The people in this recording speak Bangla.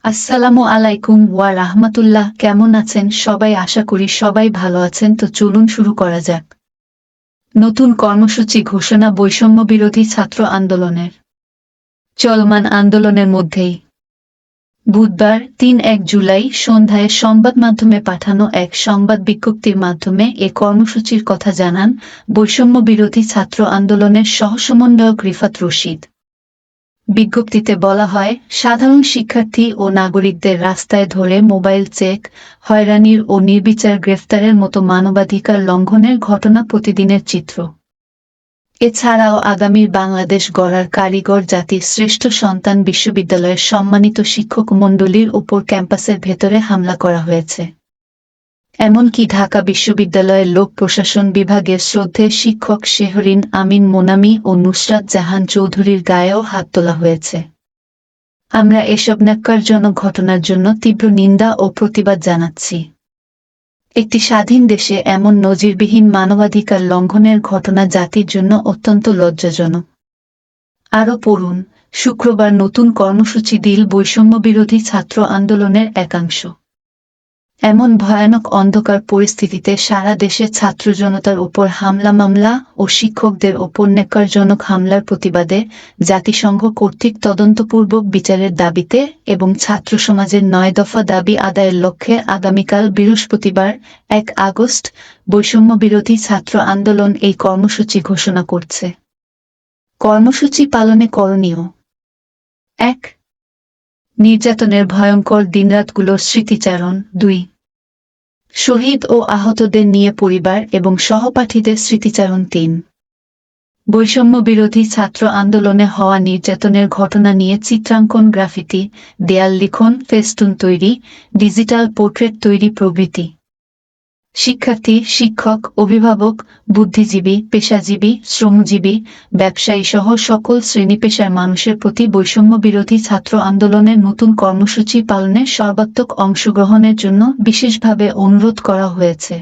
আসসালামু আলাইকুম ওয়া রাহমাতুল্লাহ। কেমন আছেন সবাই? আশা করি সবাই ভালো আছেন। তো চলুন শুরু করা যাক। নতুন কর্মসূচি ঘোষণা বৈষম্য বিরোধী ছাত্র আন্দোলনের। চলমান আন্দোলনের মধ্যেই বুধবার ৩-১ জুলাই সন্ধ্যায় সংবাদ মাধ্যমে পাঠানো এক সংবাদ বিজ্ঞপ্তির মাধ্যমে এ কর্মসূচির কথা জানান বৈষম্য বিরোধী ছাত্র আন্দোলনের সহসমন্বয়ক রিফাত রশিদ। বিজ্ঞপ্তিতে বলা হয়, সাধারণ শিক্ষার্থী ও নাগরিকদের রাস্তায় ধরে মোবাইল চেক, হয়রানির ও নির্বিচার গ্রেফতারের মতো মানবাধিকার লঙ্ঘনের ঘটনা প্রতিদিনের চিত্র। এছাড়াও আগামীর বাংলাদেশ গড়ার কারিগর জাতির শ্রেষ্ঠ সন্তান বিশ্ববিদ্যালয়ের সম্মানিত শিক্ষক মণ্ডলীর ওপর ক্যাম্পাসের ভেতরে হামলা করা হয়েছে। এমনকি ঢাকা বিশ্ববিদ্যালয়ের লোক প্রশাসন বিভাগের শ্রদ্ধেয় শিক্ষক শেহরিন আমিন মোনামি ও নুসরাত জাহান চৌধুরীর গায়েও হাত তোলা হয়েছে। আমরা এসব ন্যাক্কারজনক ঘটনার জন্য তীব্র নিন্দা ও প্রতিবাদ জানাচ্ছি। একটি স্বাধীন দেশে এমন নজিরবিহীন মানবাধিকার লঙ্ঘনের ঘটনা জাতির জন্য অত্যন্ত লজ্জাজনক। আরও পড়ুন, শুক্রবার নতুন কর্মসূচি দিল বৈষম্য বিরোধী ছাত্র আন্দোলনের একাংশ। এমন ভয়ানক অন্ধকার পরিস্থিতিতে সারা দেশে ছাত্র জনতার উপর হামলা মামলা ও শিক্ষকদের ওপর ন্যাক্কারজনক হামলার প্রতিবাদে জাতিসংঘ কর্তৃক তদন্তপূর্বক বিচারের দাবিতে এবং ছাত্র সমাজের ৯ দফা দাবি আদায়ের লক্ষ্যে আগামীকাল বৃহস্পতিবার ১ আগস্ট বৈষম্য বিরোধী ছাত্র আন্দোলন এই কর্মসূচি ঘোষণা করছে। কর্মসূচি পালনে করণীয়: ১. নির্যাতনের ভয়ঙ্কর দিনরাতগুলোর স্মৃতিচারণ। ২. শহীদ ও আহতদের নিয়ে পরিবার এবং সহপাঠীদের স্মৃতিচারণ। ৩. বৈষম্য বিরোধী ছাত্র আন্দোলনে হওয়া নির্যাতনের ঘটনা নিয়ে চিত্রাঙ্কন, গ্রাফিতি, দেয়াল লিখন, ফেস্টুন তৈরি, ডিজিটাল পোর্ট্রেট তৈরি প্রভৃতি। শিক্ষার্থী, শিক্ষক, অভিভাবক, বুদ্ধিজীবী, পেশাজীবী, শ্রমজীবী, ব্যবসায়ী সহ সকল শ্রেণীপেশার মানুষের প্রতি বৈষম্য বিরোধী ছাত্র আন্দোলনের নতুন কর্মসূচি পালনে সর্বাত্মক অংশগ্রহণের জন্য বিশেষভাবে অনুরোধ করা হয়েছে।